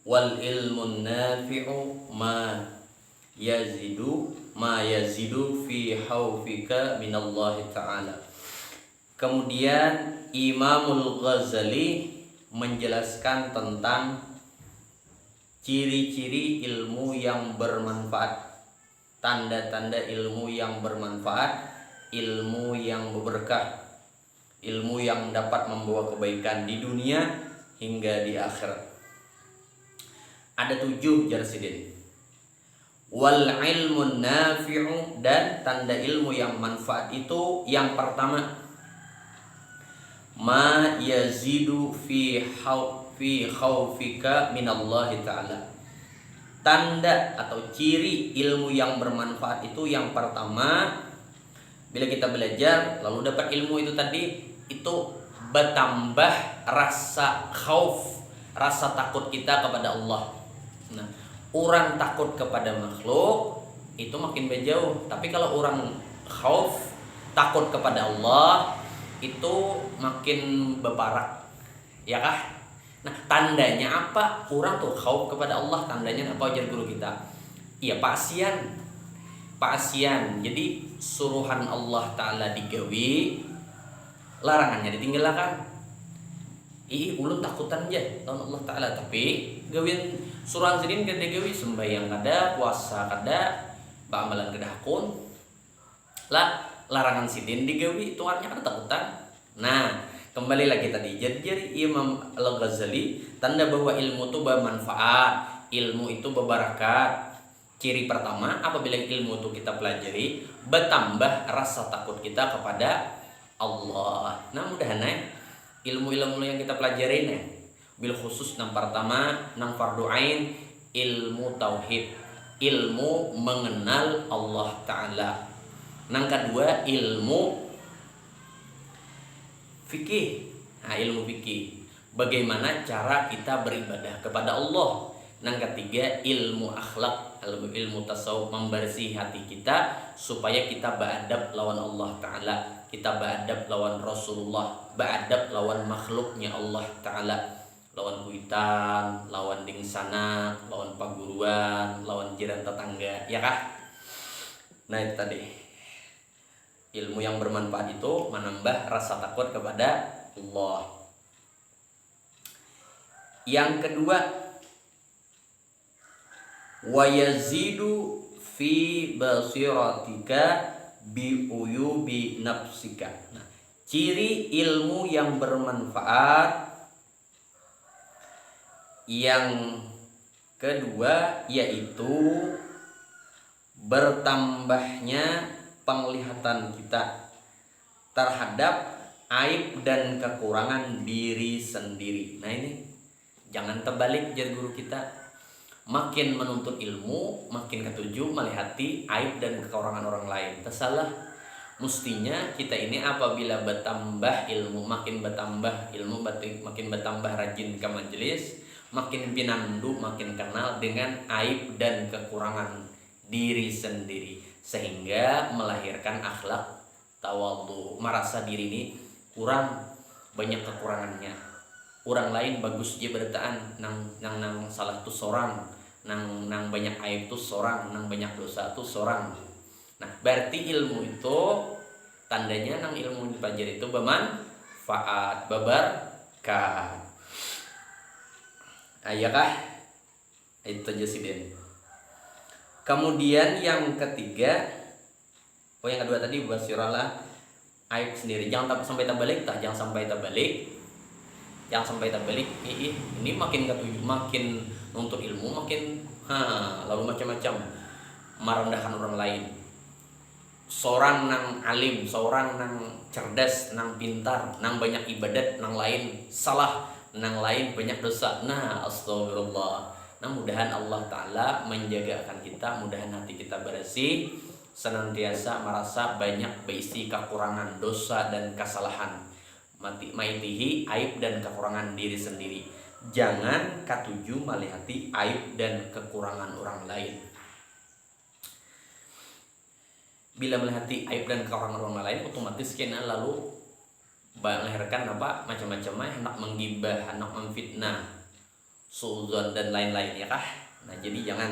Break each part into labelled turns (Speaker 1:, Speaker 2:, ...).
Speaker 1: wal ilmun nafi'u ma yazidu fi haufika minallahi ta'ala. Kemudian Imamul Ghazali menjelaskan tentang ciri-ciri ilmu yang bermanfaat, tanda-tanda ilmu yang bermanfaat, ilmu yang berberkah, ilmu yang dapat membawa kebaikan di dunia hingga di akhirat. Ada 7 Jarsidin. Wal ilmun nafi'u, dan tanda ilmu yang manfaat itu yang pertama, ma yazidu fi khaufika minallahi ta'ala. Tanda atau ciri ilmu yang bermanfaat itu yang pertama, bila kita belajar lalu dapat ilmu itu tadi, itu bertambah rasa khauf, rasa takut kita kepada Allah. Nah, orang takut kepada makhluk itu makin berjauh, tapi kalau orang khauf, takut kepada Allah, itu makin berparak, ya kah? Nah, tandanya apa? Orang tuh khauf kepada Allah, tandanya apa? Ajar guru kita. Iya, pasian. Jadi suruhan Allah Ta'ala digawi, larangannya ditinggalkan. Ulun takutan aja lawan Allah Ta'ala, tapi gawian suruhan sidin kada gawi, sembahyang kada, puasa kada, ba'amalan kada hakun. Larangan sidin digawi, itu artinya kada takutan. Nah, kembali lagi tadi, jadi Imam Al-Ghazali tanda bahwa ilmu itu bermanfaat, ilmu itu berbarakah. Ciri pertama, apabila ilmu itu kita pelajari, bertambah rasa takut kita kepada Allah. Nah, mudah-mudahan ilmu-ilmu yang kita pelajari nih, bil khusus yang pertama nang fardu ain, ilmu tauhid, ilmu mengenal Allah Ta'ala. Nang kedua ilmu fikih. Nah, ilmu fikih, bagaimana cara kita beribadah kepada Allah. Nang ketiga ilmu akhlak, ilmu tasawuf, membersih hati kita supaya kita beradab lawan Allah Ta'ala, kita beradab lawan Rasulullah, beradab lawan makhluknya Allah Ta'ala, lawan kuitan, lawan dingsana, lawan paguruan, lawan jiran tetangga, ya kah? Nah, itu tadi ilmu yang bermanfaat itu menambah rasa takut kepada Allah. Yang kedua, wa yazidu fi basiratika bi uyubi nafsika. Nah, ciri ilmu yang bermanfaat yang kedua yaitu bertambahnya penglihatan kita terhadap aib dan kekurangan diri sendiri. Nah, ini jangan terbalik jar guru kita. Makin menuntut ilmu, makin ketujuh melihati aib dan kekurangan orang lain. Tersalah. Mestinya kita ini apabila bertambah ilmu, makin bertambah ilmu, makin bertambah rajin ke majelis, makin pinandu, makin kenal dengan aib dan kekurangan diri sendiri, sehingga melahirkan akhlak tawadhu, merasa diri ini kurang, banyak kekurangannya. Orang lain bagus dia bertaan, nang salah tuh seorang, nang banyak aib tuh seorang, nang banyak dosa tuh seorang. Nah, berarti ilmu itu tandanya nang ilmu dipelajari itu bermanfaat, berberkah. Ayakah? Itu aja sih Den. Kemudian yang ketiga, yang kedua tadi basiralah aib sendiri. Jangan sampai terbalik, jangan sampai terbalik. Ini makin ketujuh, makin nuntut ilmu, makin lalu macam-macam merendahkan orang lain. Seorang nang alim, seorang nang cerdas, nang pintar, nang banyak ibadat, nang lain salah, nang lain banyak dosa. Nah, astagfirullah. Nah, mudahan Allah Ta'ala menjagakan kita, mudahan hati kita bersih, senantiasa merasa banyak berisi kekurangan, dosa dan kesalahan, maitihi aib dan kekurangan diri sendiri. Jangan ketujuh melihati aib dan kekurangan orang lain. Bila melihati aib dan kekurangan orang lain, otomatis kena lalu melahirkan apa macam-macam, hendak menggibah, hendak memfitnah suudzon dan lain-lain ya kah. Nah jadi jangan.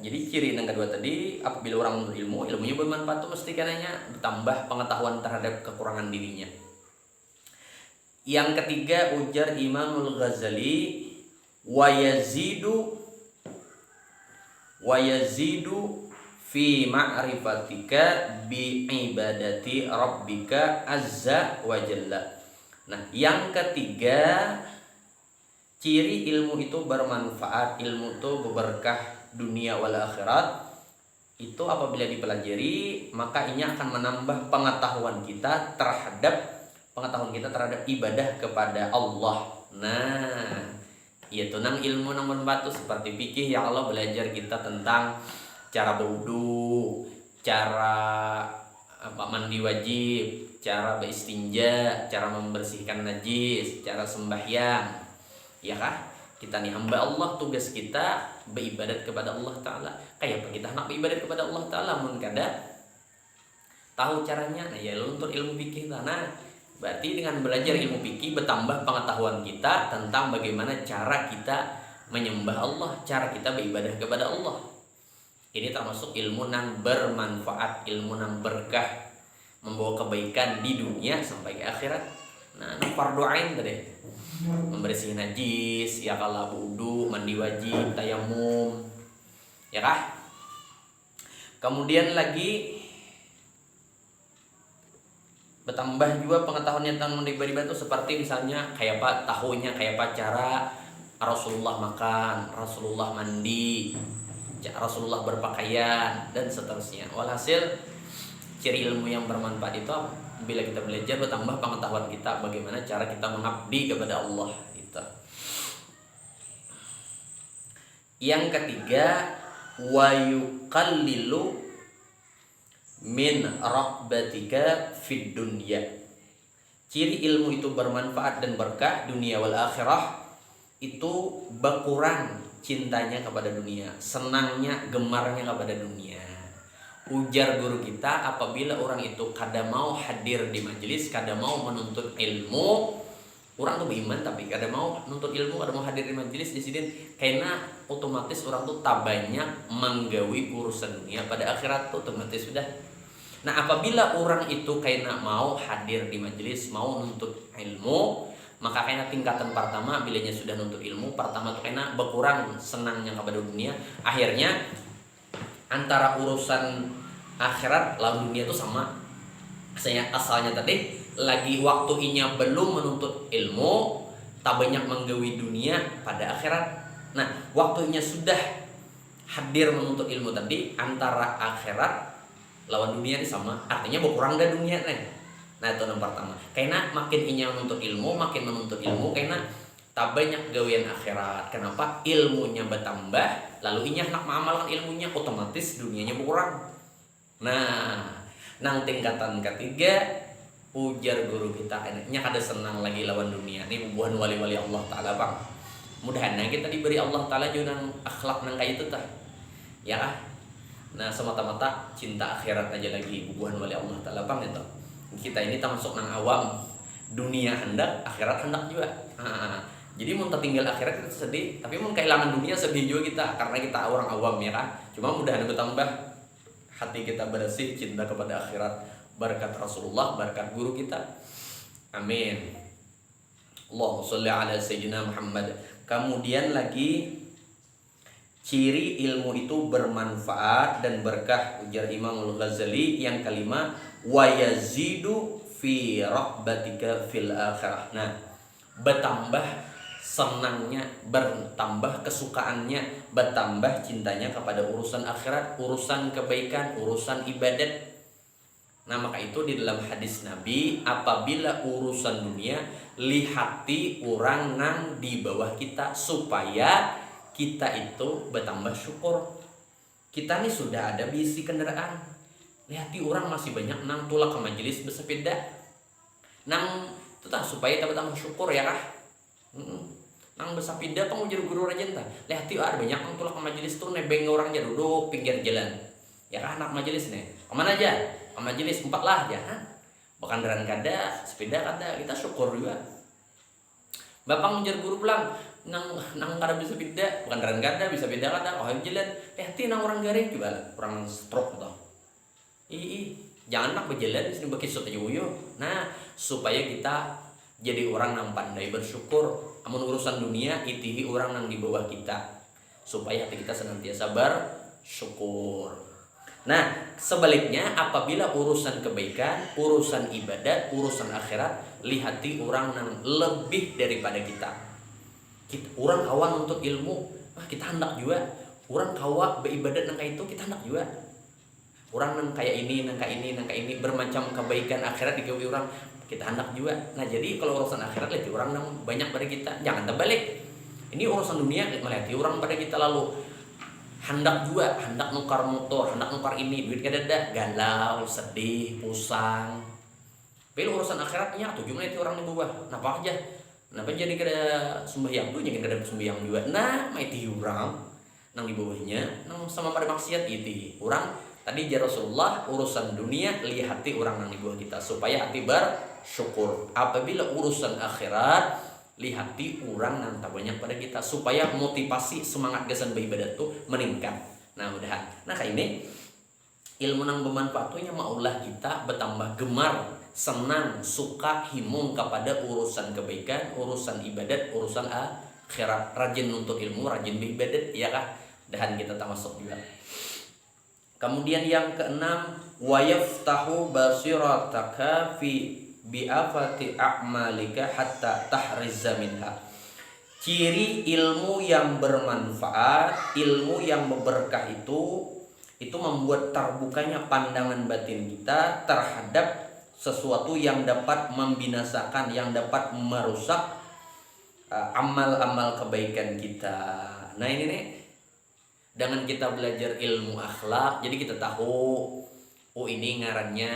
Speaker 1: Jadi ciri yang kedua tadi, apabila orang menuntut ilmu, ilmunya bermanfaat tuh mesti kananya bertambah pengetahuan terhadap kekurangan dirinya. Yang ketiga, ujar Imamul Ghazali, wa yazidu fi ma'rifatika bi ibadati rabbika azza wa jalla. Nah, yang ketiga, ciri ilmu itu bermanfaat, ilmu itu berberkah dunia wal akhirat, itu apabila dipelajari maka ini akan menambah pengetahuan kita terhadap ibadah kepada Allah. Nah, yaitu nang ilmu nang bermanfaat seperti fikih ya Allah, belajar kita tentang cara berwudu, cara mandi wajib, cara beristinja, cara membersihkan najis, cara sembahyang. Ya kah? Kita nih hamba Allah, tugas kita beribadat kepada Allah Ta'ala. Kayak apa kita nak beribadat kepada Allah Ta'ala? Mun kada tahu caranya, nah ya untuk ilmu fikih. Nah, berarti dengan belajar ilmu fikih bertambah pengetahuan kita tentang bagaimana cara kita menyembah Allah, cara kita beribadah kepada Allah. Ini termasuk ilmu yang bermanfaat, ilmu yang berkah, membawa kebaikan di dunia sampai ke akhirat. Nah, fardu ain tadi, membersihkan najis, ya kalau wudu, mandi wajib, tayamum, ya kah? Kemudian lagi bertambah juga pengetahuannya tentang ibadah itu, seperti misalnya kayak apa tahunya, kayak apa cara Rasulullah makan, Rasulullah mandi, Rasulullah berpakaian dan seterusnya. Walhasil ciri ilmu yang bermanfaat itu bila kita belajar bertambah pengetahuan kita bagaimana cara kita mengabdi kepada Allah gitu. Yang ketiga, wa yuqallilu min rahbatika fid dunya. Ciri ilmu itu bermanfaat dan berkah dunia wal akhirah, itu berkurang cintanya kepada dunia, senangnya, gemarnya kepada dunia. Ujar guru kita, apabila orang itu kada mau hadir di majelis, kada mau menuntut ilmu, orang tuh beriman tapi kada mau menuntut ilmu, kada mau hadir di majelis di sini, karena otomatis orang tuh tak banyak menggawi urusan dunia, pada akhirat tuh otomatis sudah. Nah, apabila orang itu karena mau hadir di majelis, mau menuntut ilmu, maka karena tingkatan pertama bilanya sudah nuntut ilmu, pertama tuh karena berkurang senangnya kepada dunia, akhirnya antara urusan akhirat lawan dunia itu sama. Asalnya tadi lagi waktunya belum menuntut ilmu, tak banyak menggawi dunia pada akhirat. Nah, waktunya sudah hadir menuntut ilmu tadi, antara akhirat lawan dunia ini sama, artinya berkurang dah dunia nih. Nah, itu yang pertama. Karena makin inya menuntut ilmu, karena tak banyak gawian akhirat. Kenapa? Ilmunya bertambah, lalu inya nak mengamalkan ilmunya, otomatis dunianya berkurang. Nah, nang tingkatan ketiga, ujar guru kita, enaknya kada senang lagi lawan dunia. Ini bubuhan wali-wali Allah Ta'ala bang. Mudah-mudahan kita diberi Allah Ta'ala juga nang akhlak nang kayak itu tah. Ya kah? Nah, semata-mata cinta akhirat aja lagi bubuhan wali Allah Ta'ala bang itu. Kita ini termasuk nang awam, dunia hendak, akhirat hendak juga. Jadi mau tertinggal akhirat kita sedih, tapi mau kehilangan dunia sedih juga kita, karena kita orang awam ya kan. Cuma mudah-mudahan bertambah hati kita bersih, cinta kepada akhirat, berkat Rasulullah, berkat guru kita. Amin. Allahumma sholli ala sayyidina Muhammad. Kemudian lagi ciri ilmu itu bermanfaat dan berkah, ujar Imam Al-Ghazali yang kelima, wa yazidu fi rahbatika fil akhirah. Nah, bertambah senangnya, bertambah kesukaannya, bertambah cintanya kepada urusan akhirat, urusan kebaikan, urusan ibadat. Nah, maka itu di dalam hadis Nabi, apabila urusan dunia, lihati orang nang di bawah kita, supaya kita itu bertambah syukur. Kita nih sudah ada bisi kendaraan, lihati orang masih banyak nang tulak ke majelis bersepeda, nang itu tak supaya kita bertambah syukur ya kah. Nang bersepeda kamu jadi guru rajin tak, lihati ada banyak nang tulak ke majelis tuh nebeng orang aja duduk pinggir jalan, ya kah anak majelis nih, kemana aja? Ke majelis 4 lah ya, bahkan kada sepeda kada, kita syukur juga. Bapak ngejar guru pulang nang kada bisa beda, bukan kada bisa beda kada oh jalan ti nang orang garing coba orang stroke atau jangan nak berjalan di sini bagi sotayo. Nah supaya kita jadi orang nang pandai bersyukur amun urusan dunia itihi orang nang di bawah kita supaya hati kita senantiasa bersyukur. Nah sebaliknya apabila urusan kebaikan, urusan ibadat, urusan akhirat lihati orang nang lebih daripada kita orang kawan untuk ilmu kita hendak juga orang kawa beribadat nang itu kita hendak juga orang nang kayak ini nang kayak ini nang kayak ini bermacam kebaikan akhirat digawe orang kita hendak juga. Nah jadi kalau urusan akhirat lihat orang nang banyak pada kita jangan terbalik ini urusan dunia melihat orang pada kita lalu hendak juga hendak nukar motor hendak nukar ini duit kada ada galau sedih pusang tapi urusan akhiratnya tujuh menit orang di bawah napa aja kenapa jadi kada sembahyang tuh jangan kada sembahyang juga. Nah maiti orang nang di bawahnya nang sama pada maksiat itu orang tadi ya Rasulullah urusan dunia lihati orang nang di bawah kita supaya hati bersyukur. Apabila urusan akhirat lihati orang nang tak banyak pada kita supaya motivasi semangat gasan beribadat tuh meningkat. Nah mudahan nah kayak ini ilmu nang bermanfaat tuh nya maulah kita bertambah gemar senang, suka, himung kepada urusan kebaikan, urusan ibadat, urusan akhirat. Rajin untuk ilmu, rajin beribadat, ya kah? Dan kita termasuk juga. Kemudian yang keenam, wa yaftahu basirataka fi bi'afati a'malika hatta tahrizza minha. Ciri ilmu yang bermanfaat, ilmu yang berberkah itu membuat terbukanya pandangan batin kita terhadap sesuatu yang dapat membinasakan, yang dapat merusak amal-amal kebaikan kita. Nah ini nih, dengan kita belajar ilmu akhlak, jadi kita tahu, oh ini ngarannya,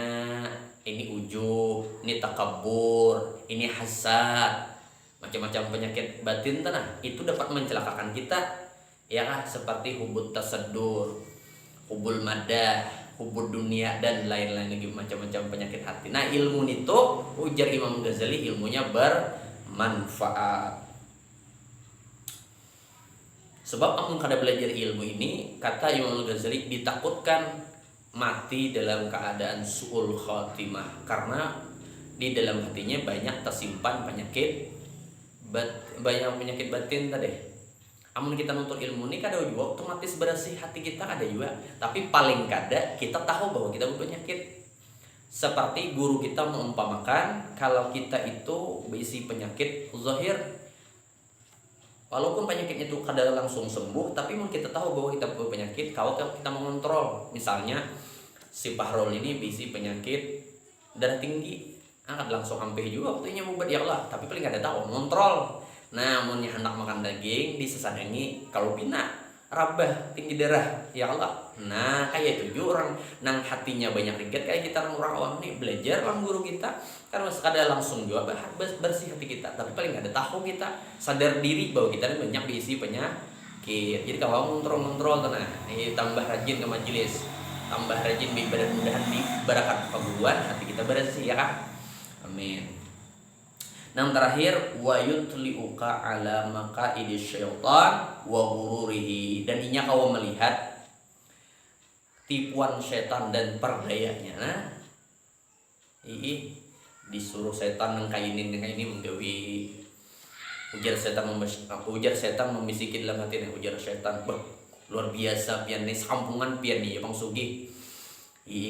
Speaker 1: ini ujub, ini takabur, ini hasad, macam-macam penyakit batin tanah itu dapat mencelakakan kita, ya kan? Seperti hubut tasaddur, hubul madah, hubud dunia dan lain-lain lagi macam-macam penyakit hati. Nah ilmu itu ujar Imam Ghazali ilmunya bermanfaat. Sebab amun kada belajar ilmu ini kata Imam Ghazali ditakutkan mati dalam keadaan su'ul khatimah karena di dalam hatinya banyak tersimpan penyakit batin tadi. Amun kita nuntut ilmu ini kada juga otomatis bersih hati kita kada juga, tapi paling kada kita tahu bahwa kita berpenyakit. Seperti guru kita mengumpamakan kalau kita itu berisi penyakit zahir, walaupun penyakitnya itu kada langsung sembuh, tapi mun kita tahu bahwa kita berpenyakit, kalau kita mengontrol, misalnya si Pahrol ini berisi penyakit darah tinggi, kada langsung ampe juga waktunya mubat ya Allah, tapi paling kada tahu mengontrol. Nah, mun hendak makan daging disesadangi kalau bina rabah tinggi darah ya Allah. Nah, kayak itu juga orang nang hatinya banyak ringket kayak kita orang awam nih belajar orang guru kita kan sekadar langsung juga bersih hati kita, tapi paling ada tahu kita sadar diri bahwa kita ini banyak diisi penyakit. Jadi kalau ngontrol tenang, tambah rajin ke majelis, tambah rajin beribadah, mudahan di barakat perguruan hati kita bersih ya kan. Amin. Yang terakhir wa yutliuka ala maqaidi syaitan wa ghururihi, dan inya kau melihat tipuan setan dan perdayanya. Nah disuruh setan nang kainin menggawi ujar setan membisikin dalam hati nih ujar setan luar biasa pian nih sampungan pian nih bang sugi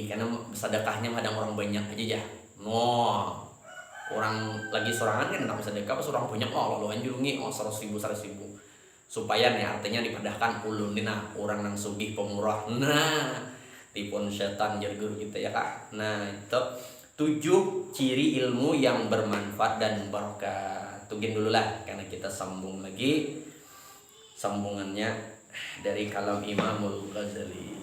Speaker 1: karena sedekahnya kadang orang banyak aja ya orang lagi sorangan kan nggak bisa sedekah pas orang banyak lo anjurungi 100.000 supaya nih artinya dipadahkan ulun nah orang nang sugih pemurah. Nah tipun setan jadi guru kita ya kak. Nah itu 7 ciri ilmu yang bermanfaat dan berkah. Tungguin dulu lah karena kita sambung lagi sambungannya dari kalam Imamul Ghazali.